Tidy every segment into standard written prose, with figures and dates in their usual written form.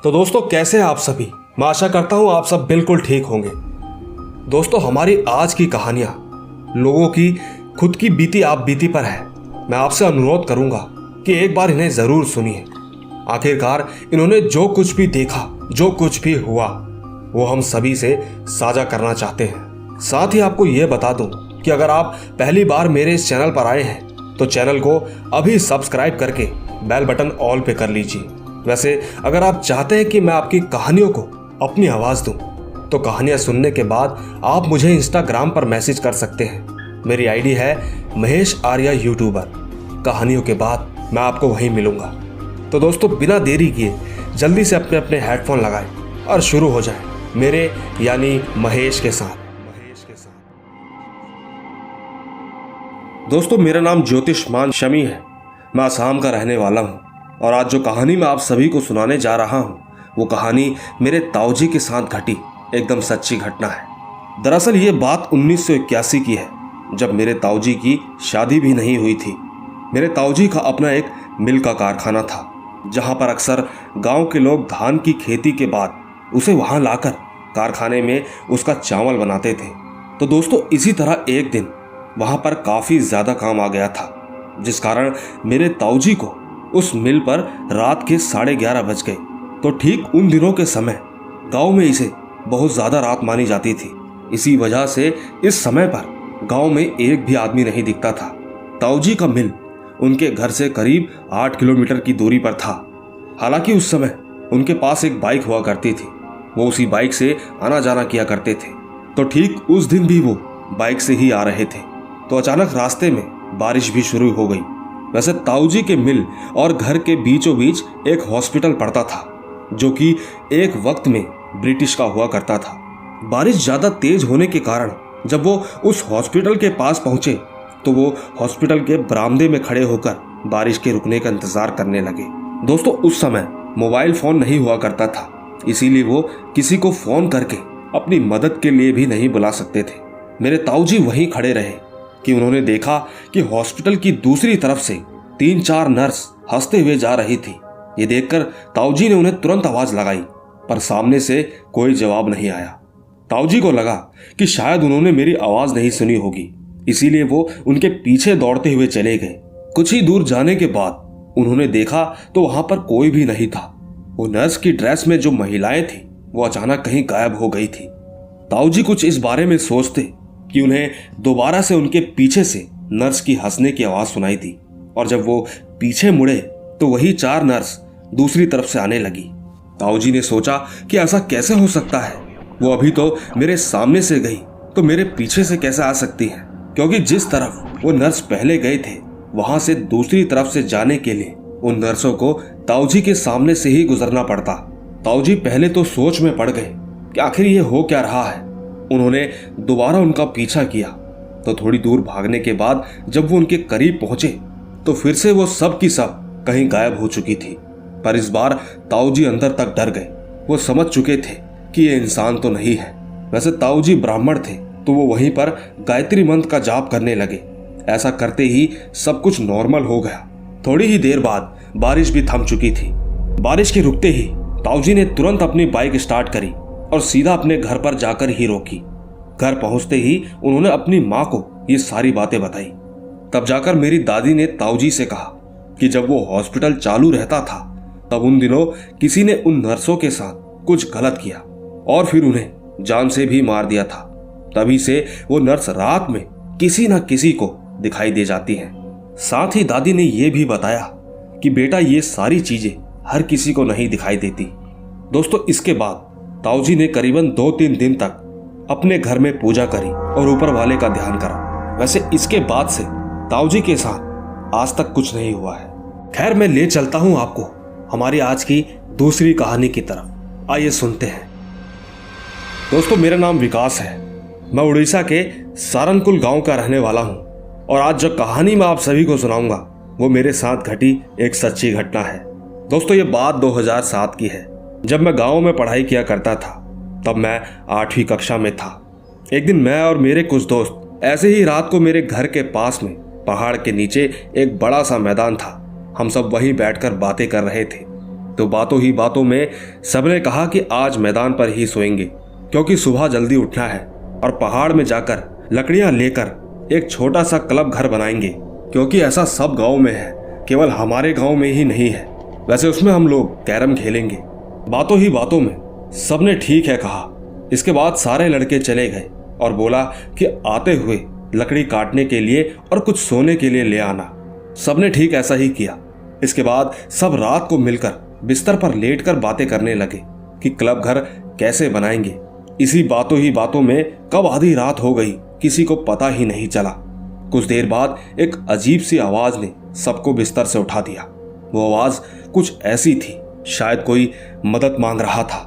तो दोस्तों कैसे हैं आप सभी। मैं आशा करता हूं आप सब बिल्कुल ठीक होंगे। दोस्तों हमारी आज की कहानियां लोगों की खुद की बीती आप बीती पर है। मैं आपसे अनुरोध करूंगा कि एक बार इन्हें जरूर सुनिए। आखिरकार इन्होंने जो कुछ भी देखा, जो कुछ भी हुआ, वो हम सभी से साझा करना चाहते हैं। साथ ही आपको यह बता दूं कि अगर आप पहली बार मेरे इस चैनल पर आए हैं तो चैनल को अभी सब्सक्राइब करके बेल बटन ऑल पे कर लीजिए। वैसे अगर आप चाहते हैं कि मैं आपकी कहानियों को अपनी आवाज़ दूं तो कहानियां सुनने के बाद आप मुझे इंस्टाग्राम पर मैसेज कर सकते हैं। मेरी आईडी है महेश आर्या यूट्यूबर। कहानियों के बाद मैं आपको वहीं मिलूंगा। तो दोस्तों बिना देरी किए जल्दी से अपने अपने हेडफोन लगाएं और शुरू हो जाएं मेरे यानी महेश के साथ। दोस्तों मेरा नाम ज्योतिषमान शमी है। मैं असम का रहने वाला हूँ और आज जो कहानी मैं आप सभी को सुनाने जा रहा हूँ वो कहानी मेरे ताऊजी के साथ घटी एकदम सच्ची घटना है। दरअसल ये बात 1981 की है, जब मेरे ताऊजी की शादी भी नहीं हुई थी। मेरे ताऊजी का अपना एक मिल का कारखाना था, जहाँ पर अक्सर गांव के लोग धान की खेती के बाद उसे वहाँ लाकर कारखाने में उसका चावल बनाते थे। तो दोस्तों इसी तरह एक दिन वहाँ पर काफ़ी ज़्यादा काम आ गया था, जिस कारण मेरे ताऊजी को उस मिल पर रात के 11:30 बज गए। तो ठीक उन दिनों के समय गांव में इसे बहुत ज़्यादा रात मानी जाती थी। इसी वजह से इस समय पर गांव में एक भी आदमी नहीं दिखता था। ताऊजी का मिल उनके घर से करीब 8 किलोमीटर की दूरी पर था। हालांकि उस समय उनके पास एक बाइक हुआ करती थी, वो उसी बाइक से आना जाना किया करते थे। तो ठीक उस दिन भी वो बाइक से ही आ रहे थे तो अचानक रास्ते में बारिश भी शुरू हो गई। वैसे ताऊजी के मिल और घर के बीचों बीच एक हॉस्पिटल पड़ता था, जो कि एक वक्त में ब्रिटिश का हुआ करता था। बारिश ज़्यादा तेज होने के कारण जब वो उस हॉस्पिटल के पास पहुंचे तो वो हॉस्पिटल के बरामदे में खड़े होकर बारिश के रुकने का इंतजार करने लगे। दोस्तों उस समय मोबाइल फ़ोन नहीं हुआ करता था, इसीलिए वो किसी को फ़ोन करके अपनी मदद के लिए भी नहीं बुला सकते थे। मेरे ताऊजी वहीं खड़े रहे कि उन्होंने देखा कि हॉस्पिटल की दूसरी तरफ से 3-4 नर्स हंसते हुए जा रही थी। ये देखकर ताऊजी ने उन्हें तुरंत आवाज लगाई, पर सामने से कोई जवाब नहीं आया। ताऊजी को लगा कि शायद उन्होंने मेरी आवाज नहीं सुनी होगी, इसीलिए वो उनके पीछे दौड़ते हुए चले गए। कुछ ही दूर जाने के बाद उन्होंने देखा तो वहां पर कोई भी नहीं था। वो नर्स की ड्रेस में जो महिलाएं थी वो अचानक कहीं गायब हो गई थी। ताऊजी कुछ इस बारे में सोचते कि उन्हें दोबारा से उनके पीछे से नर्स की हंसने की आवाज सुनाई दी, और जब वो पीछे मुड़े तो वही 4 नर्स दूसरी तरफ से आने लगी। ताऊजी ने सोचा कि ऐसा कैसे हो सकता है, वो अभी तो मेरे सामने से गई तो मेरे पीछे से कैसे आ सकती है, क्योंकि जिस तरफ वो नर्स पहले गए थे वहां से दूसरी तरफ से जाने के लिए उन नर्सों को ताऊजी के सामने से ही गुजरना पड़ता। ताऊजी पहले तो सोच में पड़ गए कि आखिर ये हो क्या रहा है। उन्होंने दोबारा उनका पीछा किया तो थोड़ी दूर भागने के बाद जब वो उनके करीब पहुंचे तो फिर से वो सब की सब कहीं गायब हो चुकी थी। पर इस बार ताऊजी अंदर तक डर गए। वो समझ चुके थे कि ये इंसान तो नहीं है। वैसे ताऊजी ब्राह्मण थे तो वो वहीं पर गायत्री मंत्र का जाप करने लगे। ऐसा करते ही सब कुछ नॉर्मल हो गया। थोड़ी ही देर बाद बारिश भी थम चुकी थी। बारिश के रुकते ही ताऊजी ने तुरंत अपनी बाइक स्टार्ट करी और सीधा अपने घर पर जाकर ही रोकी। घर पहुंचते ही उन्होंने अपनी माँ को ये सारी बातें बताई। तब जाकर मेरी दादी ने ताऊजी से कहा कि जब वो हॉस्पिटल चालू रहता था तब उन दिनों किसी ने उन नर्सों के साथ कुछ गलत किया और फिर उन्हें जान से भी मार दिया था। तभी से वो नर्स रात में किसी न किसी को दिखाई दे जाती हैं। साथ ही दादी ने यह भी बताया कि बेटा ये सारी चीजें हर किसी को नहीं दिखाई देती। दोस्तों इसके बाद ताऊजी ने करीबन 2-3 दिन तक अपने घर में पूजा करी और ऊपर वाले का ध्यान करा। वैसे इसके बाद से ताऊजी के साथ आज तक कुछ नहीं हुआ है। खैर मैं ले चलता हूं आपको हमारी आज की दूसरी कहानी की तरफ। आइए सुनते हैं। दोस्तों मेरा नाम विकास है। मैं उड़ीसा के सारनकुल गांव का रहने वाला हूं और आज जो कहानी मैं आप सभी को सुनाऊंगा वो मेरे साथ घटी एक सच्ची घटना है। दोस्तों ये बात 2007 की है, जब मैं गांव में पढ़ाई किया करता था। तब मैं 8वीं कक्षा में था। एक दिन मैं और मेरे कुछ दोस्त ऐसे ही रात को मेरे घर के पास में पहाड़ के नीचे एक बड़ा सा मैदान था। हम सब वहीं बैठकर बातें कर रहे थे। तो बातों ही बातों में सबने कहा कि आज मैदान पर ही सोएंगे, क्योंकि सुबह जल्दी उठना है और पहाड़ में जाकर लकड़ियां लेकर एक छोटा सा क्लब घर बनाएंगे, क्योंकि ऐसा सब गांव में है, केवल हमारे गांव में ही नहीं है। वैसे उसमें हम लोग कैरम खेलेंगे। बातों ही बातों में सबने ठीक है कहा। इसके बाद सारे लड़के चले गए और बोला कि आते हुए लकड़ी काटने के लिए और कुछ सोने के लिए ले आना। सबने ठीक ऐसा ही किया। इसके बाद सब रात को मिलकर बिस्तर पर लेटकर बातें करने लगे कि क्लब घर कैसे बनाएंगे। इसी बातों ही बातों में कब आधी रात हो गई किसी को पता ही नहीं चला। कुछ देर बाद एक अजीब सी आवाज ने सबको बिस्तर से उठा दिया। वो आवाज कुछ ऐसी थी, शायद कोई मदद मांग रहा था।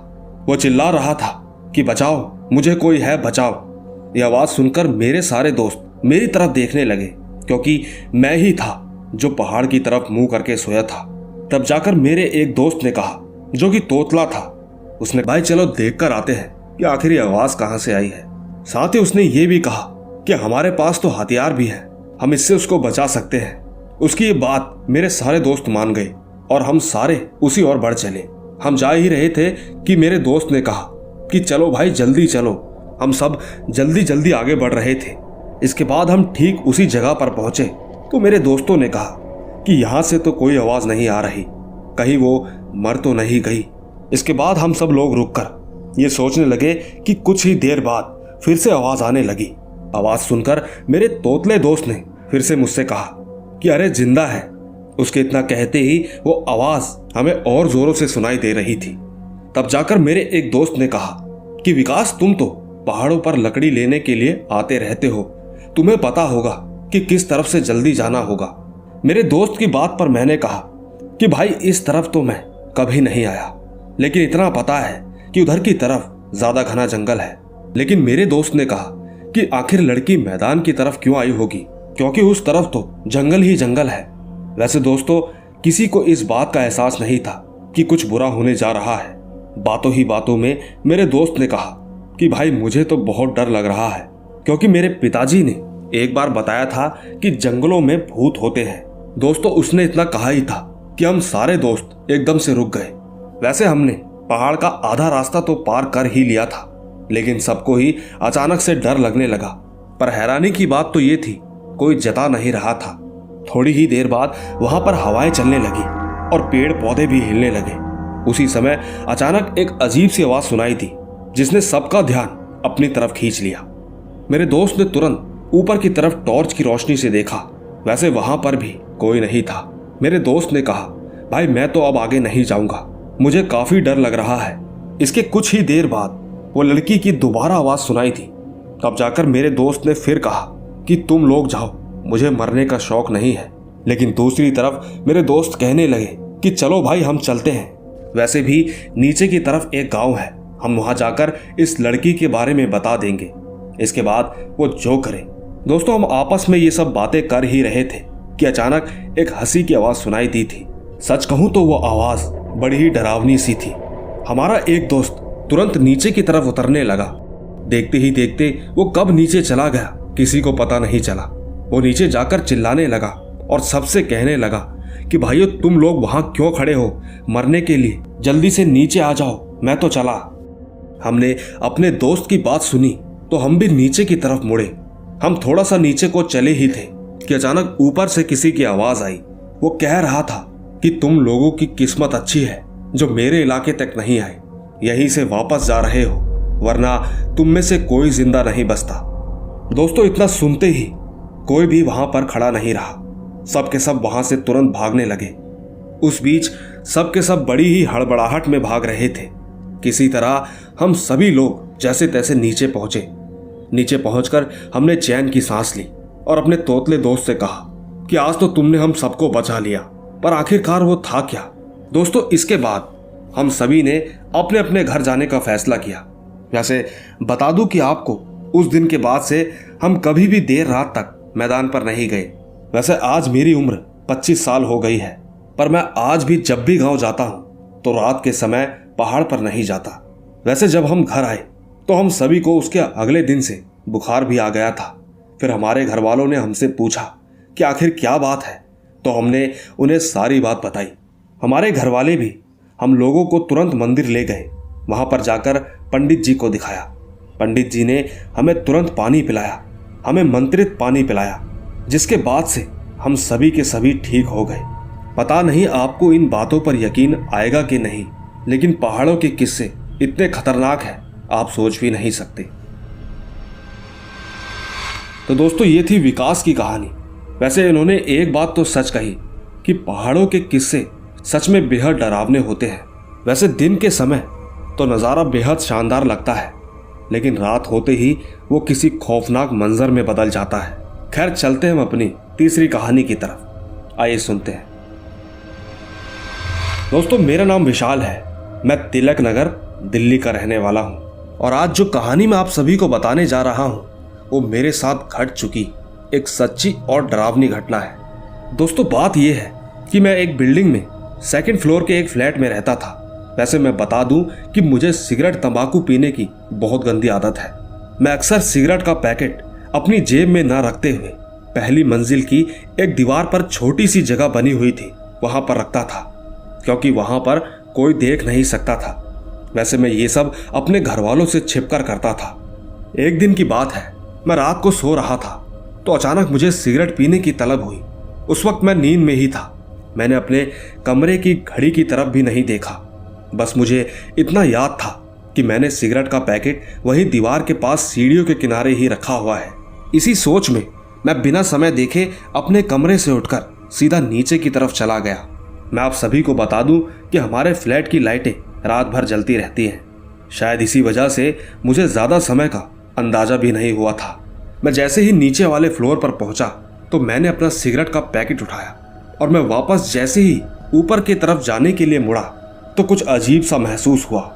वो चिल्ला रहा था कि बचाओ, मुझे कोई है, बचाओ। यह आवाज सुनकर मेरे सारे दोस्त मेरी तरफ देखने लगे, क्योंकि मैं ही था जो पहाड़ की तरफ मुंह करके सोया था। तब जाकर मेरे एक दोस्त ने कहा, जो कि तोतला था, उसने भाई चलो देख कर आते हैं कि आखिर ये आवाज कहां से आई है। साथ ही उसने ये भी कहा कि हमारे पास तो हथियार भी है, हम इससे उसको बचा सकते हैं। उसकी ये बात मेरे सारे दोस्त मान गए और हम सारे उसी ओर बढ़ चले। हम जा ही रहे थे कि मेरे दोस्त ने कहा कि चलो भाई जल्दी चलो। हम सब जल्दी जल्दी आगे बढ़ रहे थे। इसके बाद हम ठीक उसी जगह पर पहुंचे तो मेरे दोस्तों ने कहा कि यहां से तो कोई आवाज नहीं आ रही, कहीं वो मर तो नहीं गई। इसके बाद हम सब लोग रुककर ये सोचने लगे कि कुछ ही देर बाद फिर से आवाज आने लगी। आवाज सुनकर मेरे तोतले दोस्त ने फिर से मुझसे कहा कि अरे जिंदा है। उसके इतना कहते ही वो आवाज हमें और जोरों से सुनाई दे रही थी। तब जाकर मेरे एक दोस्त ने कहा कि विकास, तुम तो पहाड़ों पर लकड़ी लेने के लिए आते रहते हो, तुम्हें पता होगा कि किस तरफ से जल्दी जाना होगा। मेरे दोस्त की बात पर मैंने कहा कि भाई इस तरफ तो मैं कभी नहीं आया, लेकिन इतना पता है कि उधर की तरफ ज्यादा घना जंगल है। लेकिन मेरे दोस्त ने कहा कि आखिर लड़की मैदान की तरफ क्यों आई होगी, क्योंकि उस तरफ तो जंगल ही जंगल है। वैसे दोस्तों, किसी को इस बात का एहसास नहीं था कि कुछ बुरा होने जा रहा है। बातों ही बातों में मेरे दोस्त ने कहा कि भाई मुझे तो बहुत डर लग रहा है, क्योंकि मेरे पिताजी ने एक बार बताया था कि जंगलों में भूत होते हैं। दोस्तों, उसने इतना कहा ही था कि हम सारे दोस्त एकदम से रुक गए। वैसे हमने पहाड़ का आधा रास्ता तो पार कर ही लिया था, लेकिन सबको ही अचानक से डर लगने लगा। पर हैरानी की बात तो ये थी, कोई जता नहीं रहा था। थोड़ी ही देर बाद वहां पर हवाएं चलने लगी और पेड़ पौधे भी हिलने लगे। उसी समय अचानक एक अजीब सी आवाज सुनाई दी, जिसने सबका ध्यान अपनी तरफ खींच लिया। मेरे दोस्त ने तुरंत ऊपर की तरफ टॉर्च की रोशनी से देखा। वैसे वहां पर भी कोई नहीं था। मेरे दोस्त ने कहा, भाई मैं तो अब आगे नहीं जाऊंगा, मुझे काफी डर लग रहा है। इसके कुछ ही देर बाद वो लड़की की दोबारा आवाज सुनाई थी। तब जाकर मेरे दोस्त ने फिर कहा कि तुम लोग जाओ, मुझे मरने का शौक नहीं है। लेकिन दूसरी तरफ मेरे दोस्त कहने लगे कि चलो भाई हम चलते हैं। वैसे भी नीचे की तरफ एक गांव है, हम वहां जाकर इस लड़की के बारे में बता देंगे, इसके बाद वो जो करे। दोस्तों, हम आपस में ये सब बातें कर ही रहे थे कि अचानक एक हंसी की आवाज सुनाई दी थी। सच कहूं तो वो आवाज बड़ी ही डरावनी सी थी। हमारा एक दोस्त तुरंत नीचे की तरफ उतरने लगा। देखते ही देखते वो कब नीचे चला गया किसी को पता नहीं चला। वो नीचे जाकर चिल्लाने लगा और सबसे कहने लगा कि भाइयों, तुम लोग वहां क्यों खड़े हो मरने के लिए, जल्दी से नीचे आ जाओ, मैं तो चला। हमने अपने दोस्त की बात सुनी तो हम भी नीचे की तरफ मुड़े। हम थोड़ा सा नीचे को चले ही थे कि अचानक ऊपर से किसी की आवाज आई। वो कह रहा था कि तुम लोगों की किस्मत अच्छी है जो मेरे इलाके तक नहीं आए, यहीं से वापस जा रहे हो, वरना तुम में से कोई जिंदा नहीं बचता। दोस्तों, इतना सुनते ही कोई भी वहां पर खड़ा नहीं रहा। सब के सब वहां से तुरंत भागने लगे। उस बीच सब के सब बड़ी ही हड़बड़ाहट में भाग रहे थे। किसी तरह हम सभी लोग जैसे तैसे नीचे पहुंचे। नीचे पहुंचकर हमने चैन की सांस ली और अपने तोतले दोस्त से कहा कि आज तो तुमने हम सबको बचा लिया, पर आखिरकार वो था क्या। दोस्तों, इसके बाद हम सभी ने अपने अपने घर जाने का फैसला किया। वैसे बता दूं कि आपको, उस दिन के बाद से हम कभी भी देर रात तक मैदान पर नहीं गए। वैसे आज मेरी उम्र 25 साल हो गई है, पर मैं आज भी जब भी गांव जाता हूं तो रात के समय पहाड़ पर नहीं जाता। वैसे जब हम घर आए तो हम सभी को उसके अगले दिन से बुखार भी आ गया था। फिर हमारे घर वालों ने हमसे पूछा कि आखिर क्या बात है, तो हमने उन्हें सारी बात बताई। हमारे घर वाले भी हम लोगों को तुरंत मंदिर ले गए। वहां पर जाकर पंडित जी को दिखाया। पंडित जी ने हमें तुरंत पानी पिलाया, हमें मंत्रित पानी पिलाया, जिसके बाद से हम सभी के सभी ठीक हो गए। पता नहीं आपको इन बातों पर यकीन आएगा कि नहीं, लेकिन पहाड़ों के किस्से इतने खतरनाक हैं आप सोच भी नहीं सकते। तो दोस्तों, ये थी विकास की कहानी। वैसे इन्होंने एक बात तो सच कही कि पहाड़ों के किस्से सच में बेहद डरावने होते हैं। वैसे दिन के समय तो नज़ारा बेहद शानदार लगता है, लेकिन रात होते ही वो किसी खौफनाक मंजर में बदल जाता है। खैर, चलते हैं हम अपनी तीसरी कहानी की तरफ। आइए सुनते हैं। दोस्तों, मेरा नाम विशाल है। मैं तिलक नगर दिल्ली का रहने वाला हूँ, और आज जो कहानी मैं आप सभी को बताने जा रहा हूँ वो मेरे साथ घट चुकी एक सच्ची और डरावनी घटना है। दोस्तों, बात यह है कि मैं एक बिल्डिंग में सेकंड फ्लोर के एक फ्लैट में रहता था। वैसे मैं बता दूं कि मुझे सिगरेट तंबाकू पीने की बहुत गंदी आदत है। मैं अक्सर सिगरेट का पैकेट अपनी जेब में न रखते हुए पहली मंजिल की एक दीवार पर छोटी सी जगह बनी हुई थी वहां पर रखता था, क्योंकि वहां पर कोई देख नहीं सकता था। वैसे मैं ये सब अपने घर वालों से छिपकर करता था। एक दिन की बात है, मैं रात को सो रहा था तो अचानक मुझे सिगरेट पीने की तलब हुई। उस वक्त मैं नींद में ही था। मैंने अपने कमरे की घड़ी की तरफ भी नहीं देखा। बस मुझे इतना याद था कि मैंने सिगरेट का पैकेट वहीं दीवार के पास सीढ़ियों के किनारे ही रखा हुआ है। इसी सोच में मैं बिना समय देखे अपने कमरे से उठकर सीधा नीचे की तरफ चला गया। मैं आप सभी को बता दूं कि हमारे फ्लैट की लाइटें रात भर जलती रहती हैं। शायद इसी वजह से मुझे ज़्यादा समय का अंदाजा भी नहीं हुआ था। मैं जैसे ही नीचे वाले फ्लोर पर पहुंचा तो मैंने अपना सिगरेट का पैकेट उठाया, और मैं वापस जैसे ही ऊपर की तरफ जाने के लिए मुड़ा तो कुछ अजीब सा महसूस हुआ।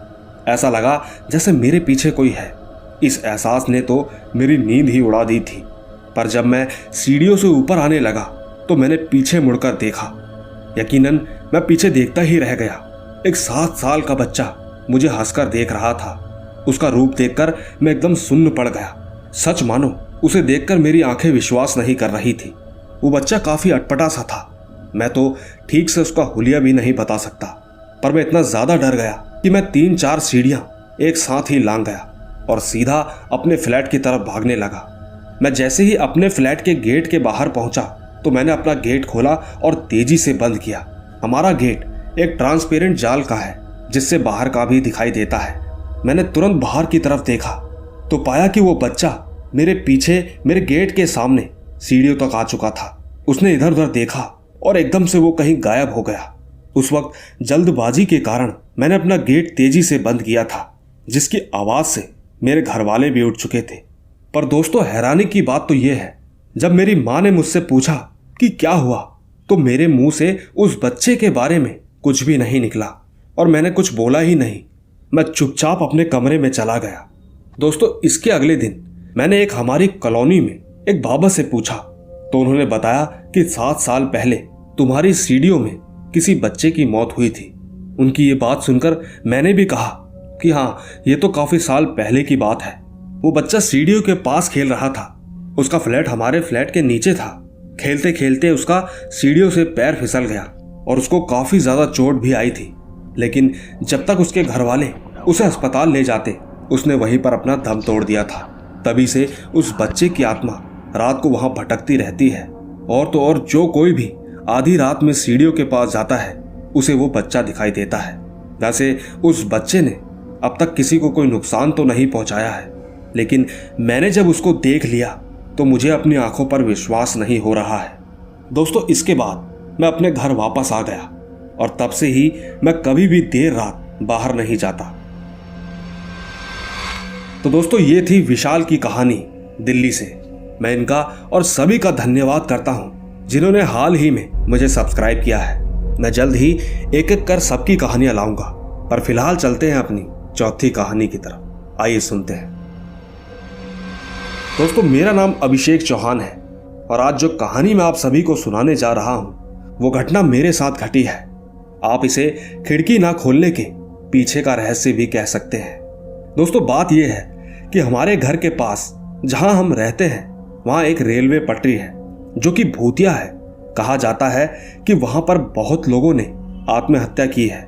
ऐसा लगा जैसे मेरे पीछे कोई है। इस एहसास ने तो मेरी नींद ही उड़ा दी थी। पर जब मैं सीढ़ियों से ऊपर आने लगा तो मैंने पीछे मुड़कर देखा। यकीनन मैं पीछे देखता ही रह गया। एक 7 साल का बच्चा मुझे हंसकर देख रहा था। उसका रूप देखकर मैं एकदम सुन्न पड़ गया। सच मानो, उसे देखकर मेरी आंखें विश्वास नहीं कर रही थी। वो बच्चा काफी अटपटा सा था। मैं तो ठीक से उसका हुलिया भी नहीं बता सकता, पर मैं इतना ज्यादा डर गया कि मैं 3-4 सीढ़ियां एक साथ ही लांग गया और सीधा अपने फ्लैट की तरफ भागने लगा। मैं जैसे ही अपने फ्लैट के गेट के बाहर पहुंचा तो मैंने अपना गेट खोला और तेजी से बंद किया। हमारा गेट एक ट्रांसपेरेंट जाल का है जिससे बाहर का भी दिखाई देता है। मैंने तुरंत बाहर की तरफ देखा तो पाया कि वो बच्चा मेरे पीछे मेरे गेट के सामने सीढ़ियों तक आ चुका था। उसने इधर उधर देखा और एकदम से वो कहीं गायब हो गया। उस वक्त जल्दबाजी के कारण मैंने अपना गेट तेजी से बंद किया था, जिसकी आवाज से मेरे घर वाले भी उठ चुके थे। पर दोस्तों, हैरानी की बात तो यह है, जब मेरी माँ ने मुझसे पूछा कि क्या हुआ तो मेरे मुंह से उस बच्चे के बारे में कुछ भी नहीं निकला और मैंने कुछ बोला ही नहीं। मैं चुपचाप अपने कमरे में चला गया। दोस्तों, इसके अगले दिन मैंने एक हमारी कॉलोनी में एक बाबा से पूछा तो उन्होंने बताया कि 7 साल पहले तुम्हारी सीढ़ियों में किसी बच्चे की मौत हुई थी। उनकी ये बात सुनकर मैंने भी कहा कि हाँ, ये तो काफी साल पहले की बात है। वो बच्चा सीढ़ियों के पास खेल रहा था। उसका फ्लैट हमारे फ्लैट के नीचे था। खेलते खेलते उसका सीढ़ियों से पैर फिसल गया और उसको काफी ज्यादा चोट भी आई थी। लेकिन जब तक उसके घर वाले उसे अस्पताल ले जाते, उसने वहीं पर अपना दम तोड़ दिया था। तभी से उस बच्चे की आत्मा रात को वहां भटकती रहती है। और तो और, जो कोई भी आधी रात में सीढ़ियों के पास जाता है उसे वो बच्चा दिखाई देता है। वैसे उस बच्चे ने अब तक किसी को कोई नुकसान तो नहीं पहुंचाया है, लेकिन मैंने जब उसको देख लिया तो मुझे अपनी आंखों पर विश्वास नहीं हो रहा है। दोस्तों, इसके बाद मैं अपने घर वापस आ गया और तब से ही मैं कभी भी देर रात बाहर नहीं जाता। तो दोस्तों, ये थी विशाल की कहानी दिल्ली से। मैं इनका और सभी का धन्यवाद करता हूं जिन्होंने हाल ही में मुझे सब्सक्राइब किया है। मैं जल्द ही एक एक कर सबकी कहानियां लाऊंगा, पर फिलहाल चलते हैं अपनी चौथी कहानी की तरफ। आइए सुनते हैं। दोस्तों, मेरा नाम अभिषेक चौहान है और आज जो कहानी मैं आप सभी को सुनाने जा रहा हूं वो घटना मेरे साथ घटी है। आप इसे खिड़की ना खोलने के पीछे का रहस्य भी कह सकते हैं। दोस्तों, बात यह है कि हमारे घर के पास जहां हम रहते हैं वहां एक रेलवे पटरी है जो कि भूतिया है। कहा जाता है कि वहां पर बहुत लोगों ने आत्महत्या की है,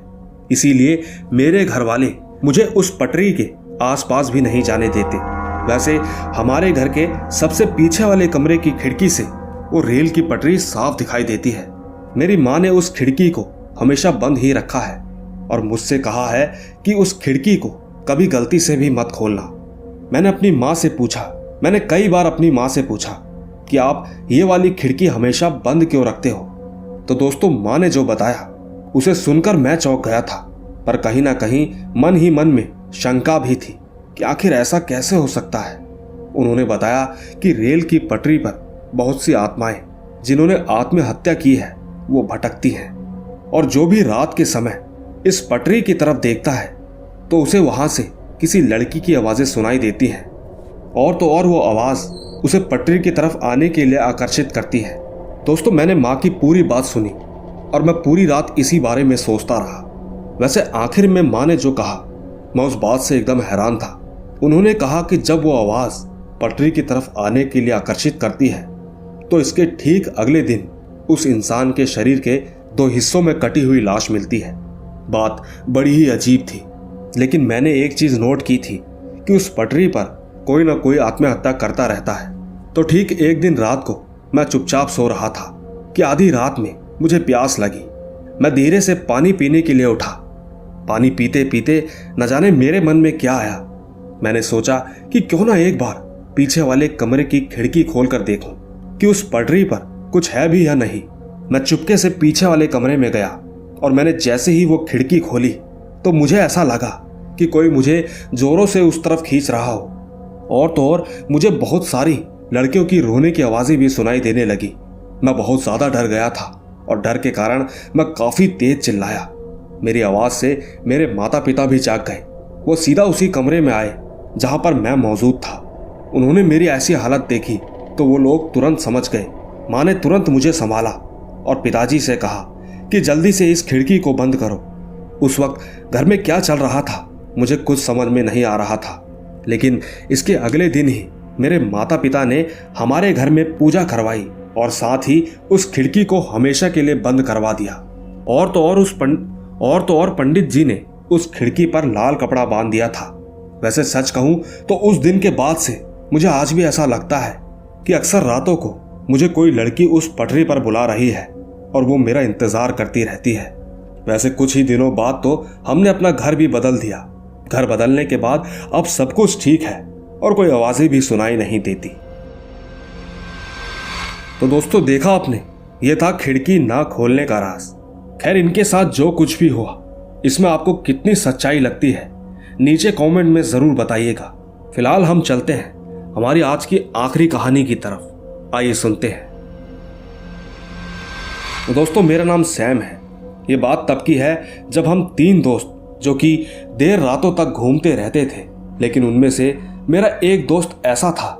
इसीलिए मेरे घर वाले मुझे उस पटरी के आसपास भी नहीं जाने देते। वैसे हमारे घर के सबसे पीछे वाले कमरे की खिड़की से वो रेल की पटरी साफ दिखाई देती है। मेरी माँ ने उस खिड़की को हमेशा बंद ही रखा है और मुझसे कहा है कि उस खिड़की को कभी गलती से भी मत खोलना। मैंने कई बार अपनी माँ से पूछा कि आप ये वाली खिड़की हमेशा बंद क्यों रखते हो। तो दोस्तों, माँ ने जो बताया उसे सुनकर मैं चौंक गया था, पर कहीं ना कहीं मन ही मन में शंका भी थी कि आखिर ऐसा कैसे हो सकता है। उन्होंने बताया कि रेल की पटरी पर बहुत सी आत्माएं जिन्होंने आत्महत्या की है वो भटकती हैं, और जो भी रात के समय इस पटरी की तरफ देखता है तो उसे वहां से किसी लड़की की आवाजें सुनाई देती हैं, और तो और वो आवाज उसे पटरी की तरफ आने के लिए आकर्षित करती है। दोस्तों, मैंने माँ की पूरी बात सुनी और मैं पूरी रात इसी बारे में सोचता रहा। वैसे आखिर में माँ ने जो कहा मैं उस बात से एकदम हैरान था। उन्होंने कहा कि जब वो आवाज पटरी की तरफ आने के लिए आकर्षित करती है तो इसके ठीक अगले दिन उस इंसान के शरीर के 2 हिस्सों में कटी हुई लाश मिलती है। बात बड़ी ही अजीब थी, लेकिन मैंने एक चीज नोट की थी कि उस पटरी पर कोई ना कोई आत्महत्या करता रहता है। तो ठीक एक दिन रात को मैं चुपचाप सो रहा था कि आधी रात में मुझे प्यास लगी। मैं धीरे से पानी पीने के लिए उठा। पानी पीते पीते न जाने मेरे मन में क्या आया। मैंने सोचा कि क्यों ना एक बार पीछे वाले कमरे की खिड़की खोलकर देखूं कि उस पटरी पर कुछ है भी या नहीं। मैं चुपके से पीछे वाले कमरे में गया और मैंने जैसे ही वो खिड़की खोली तो मुझे ऐसा लगा कि कोई मुझे जोरों से उस तरफ खींच रहा हो, और तो और मुझे बहुत सारी लड़कियों की रोने की आवाजें भी सुनाई देने लगी। मैं बहुत ज्यादा डर गया था और डर के कारण मैं काफी तेज चिल्लाया। मेरी आवाज से मेरे माता पिता भी जाग गए। वो सीधा उसी कमरे में आए जहां पर मैं मौजूद था। उन्होंने मेरी ऐसी हालत देखी तो वो लोग तुरंत समझ गए। माँ ने तुरंत मुझे संभाला और पिताजी से कहा कि जल्दी से इस खिड़की को बंद करो। उस वक्त घर में क्या चल रहा था मुझे कुछ समझ में नहीं आ रहा था, लेकिन इसके अगले दिन ही मेरे माता पिता ने हमारे घर में पूजा करवाई और साथ ही उस खिड़की को हमेशा के लिए बंद करवा दिया। और तो और पंडित जी ने उस खिड़की पर लाल कपड़ा बांध दिया था। वैसे सच कहूं तो उस दिन के बाद से मुझे आज भी ऐसा लगता है कि अक्सर रातों को मुझे कोई लड़की उस पटरी पर बुला रही है और वो मेरा इंतजार करती रहती है। वैसे कुछ ही दिनों बाद तो हमने अपना घर भी बदल दिया। घर बदलने के बाद अब सब कुछ ठीक है और कोई आवाजें भी सुनाई नहीं देती। तो दोस्तों, देखा आपने, ये था खिड़की ना खोलने का राज। खैर, इनके साथ जो कुछ भी हुआ इसमें आपको कितनी सच्चाई लगती है नीचे कमेंट में जरूर बताइएगा। फिलहाल हम चलते हैं हमारी आज की आखिरी कहानी की तरफ। आइए सुनते हैं। तो दोस्तों, मेरा नाम सैम है। ये बात तब की है जब हम 3 दोस्त जो कि देर रातों तक घूमते रहते थे, लेकिन उनमें से मेरा एक दोस्त ऐसा था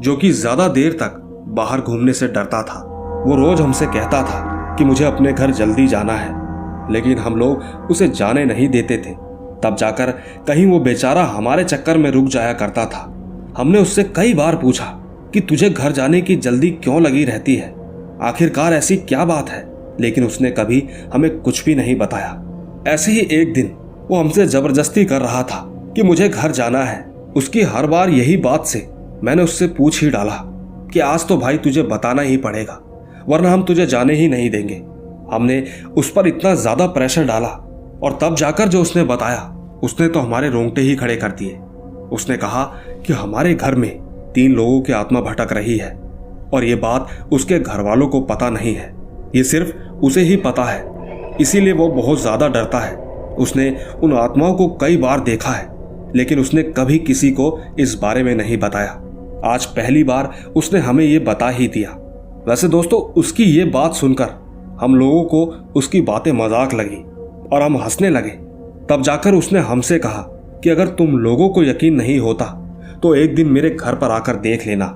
जो कि ज्यादा देर तक बाहर घूमने से डरता था। वो रोज हमसे कहता था कि मुझे अपने घर जल्दी जाना है, लेकिन हम लोग उसे जाने नहीं देते थे। तब जाकर कहीं वो बेचारा हमारे चक्कर में रुक जाया करता था। हमने उससे कई बार पूछा कि तुझे घर जाने की जल्दी क्यों लगी रहती है, आखिरकार ऐसी क्या बात है, लेकिन उसने कभी हमें कुछ भी नहीं बताया। ऐसे ही एक दिन वो हमसे जबरदस्ती कर रहा था कि मुझे घर जाना है। उसकी हर बार यही बात से मैंने उससे पूछ ही डाला कि आज तो भाई तुझे बताना ही पड़ेगा, वरना हम तुझे जाने ही नहीं देंगे। हमने उस पर इतना ज्यादा प्रेशर डाला और तब जाकर जो उसने बताया उसने तो हमारे रोंगटे ही खड़े कर दिए। उसने कहा कि हमारे घर में 3 लोगों की आत्मा भटक रही है और ये बात उसके घर वालों को पता नहीं है, ये सिर्फ उसे ही पता है, इसीलिए वो बहुत ज्यादा डरता है। उसने उन आत्माओं को कई बार देखा है, लेकिन उसने कभी किसी को इस बारे में नहीं बताया। आज पहली बार उसने हमें ये बता ही दिया। वैसे दोस्तों, उसकी ये बात सुनकर हम लोगों को उसकी बातें मजाक लगी और हम हंसने लगे। तब जाकर उसने हमसे कहा कि अगर तुम लोगों को यकीन नहीं होता तो एक दिन मेरे घर पर आकर देख लेना।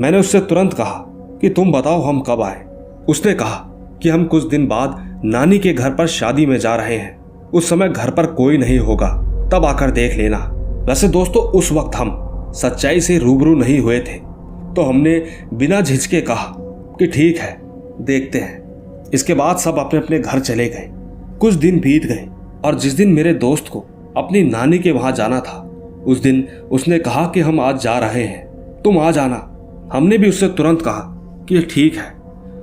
मैंने उससे तुरंत कहा कि तुम बताओ हम कब आए। उसने कहा कि हम कुछ दिन बाद नानी के घर पर शादी में जा रहे हैं, उस समय घर पर कोई नहीं होगा, तब आकर देख लेना। वैसे दोस्तों, उस वक्त हम सच्चाई से रूबरू नहीं हुए थे, तो हमने बिना झिझके कहा कि ठीक है, देखते हैं। इसके बाद सब अपने अपने घर चले गए। कुछ दिन बीत गए और जिस दिन मेरे दोस्त को अपनी नानी के वहां जाना था, उस दिन उसने कहा कि हम आज जा रहे हैं, तुम आ जाना। हमने भी उससे तुरंत कहा कि ठीक है।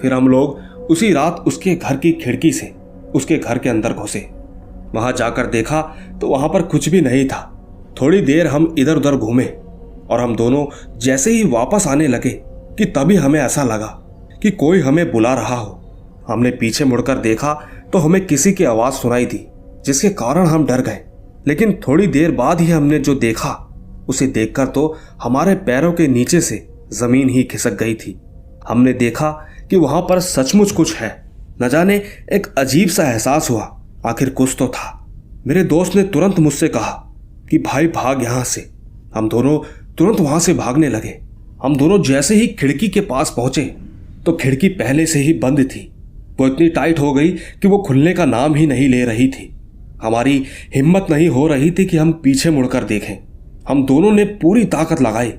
फिर हम लोग उसी रात उसके घर की खिड़की से उसके घर के अंदर घुसे। वहां जाकर देखा तो वहां पर कुछ भी नहीं था। थोड़ी देर हम इधर उधर घूमे और हम दोनों जैसे ही वापस आने लगे कि तभी हमें ऐसा लगा कि कोई हमें बुला रहा हो। हमने पीछे मुड़कर देखा तो हमें किसी की आवाज सुनाई दी, जिसके कारण हम डर गए। लेकिन थोड़ी देर बाद ही हमने जो देखा उसे देखकर तो हमारे पैरों के नीचे से जमीन ही खिसक गई थी। हमने देखा कि वहां पर सचमुच कुछ है। न जाने एक अजीब सा एहसास हुआ, आखिर कुछ तो था। मेरे दोस्त ने तुरंत मुझसे कहा कि भाई भाग यहां से। हम दोनों तुरंत वहां से भागने लगे। हम दोनों जैसे ही खिड़की के पास पहुंचे तो खिड़की पहले से ही बंद थी। वो इतनी टाइट हो गई कि वो खुलने का नाम ही नहीं ले रही थी। हमारी हिम्मत नहीं हो रही थी कि हम पीछे मुड़कर देखें। हम दोनों ने पूरी ताकत लगाई,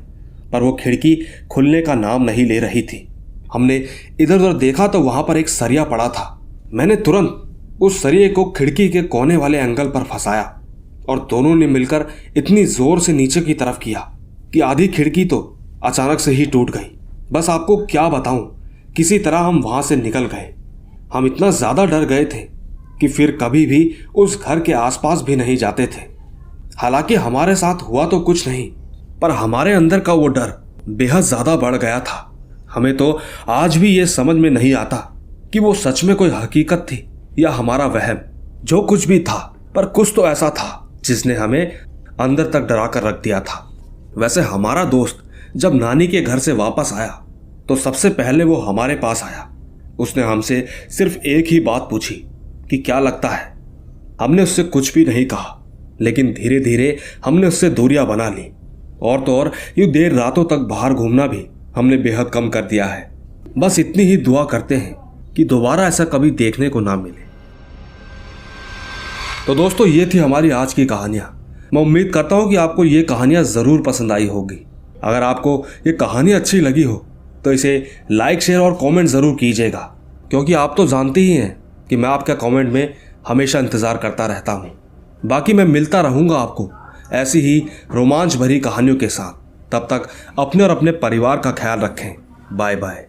पर वो खिड़की खुलने का नाम नहीं ले रही थी। हमने इधर उधर देखा तो वहां पर एक सरिया पड़ा था। मैंने तुरंत उस सरिये को खिड़की के कोने वाले एंगल पर फंसाया और दोनों ने मिलकर इतनी जोर से नीचे की तरफ किया कि आधी खिड़की तो अचानक से ही टूट गई। बस आपको क्या बताऊं, किसी तरह हम वहां से निकल गए। हम इतना ज्यादा डर गए थे कि फिर कभी भी उस घर के आसपास भी नहीं जाते थे। हालांकि हमारे साथ हुआ तो कुछ नहीं, पर हमारे अंदर का वो डर बेहद ज्यादा बढ़ गया था। हमें तो आज भी ये समझ में नहीं आता कि वो सच में कोई हकीकत थी या हमारा वहम। जो कुछ भी था, पर कुछ तो ऐसा था जिसने हमें अंदर तक डरा कर रख दिया था। वैसे हमारा दोस्त जब नानी के घर से वापस आया तो सबसे पहले वो हमारे पास आया। उसने हमसे सिर्फ एक ही बात पूछी कि क्या लगता है। हमने उससे कुछ भी नहीं कहा, लेकिन धीरे धीरे हमने उससे दूरियां बना ली। और तो और यूं देर रातों तक बाहर घूमना भी हमने बेहद कम कर दिया है। बस इतनी ही दुआ करते हैं कि दोबारा ऐसा कभी देखने को ना मिले। तो दोस्तों, ये थी हमारी आज की कहानियां। मैं उम्मीद करता हूं कि आपको ये कहानियां जरूर पसंद आई होगी। अगर आपको ये कहानी अच्छी लगी हो तो इसे लाइक, शेयर और कमेंट जरूर कीजिएगा, क्योंकि आप तो जानते ही हैं कि मैं आपका कमेंट में हमेशा इंतजार करता रहता हूं। बाकी मैं मिलता रहूंगा आपको ऐसी ही रोमांच भरी कहानियों के साथ। तब तक अपने और अपने परिवार का ख्याल रखें। Bye bye.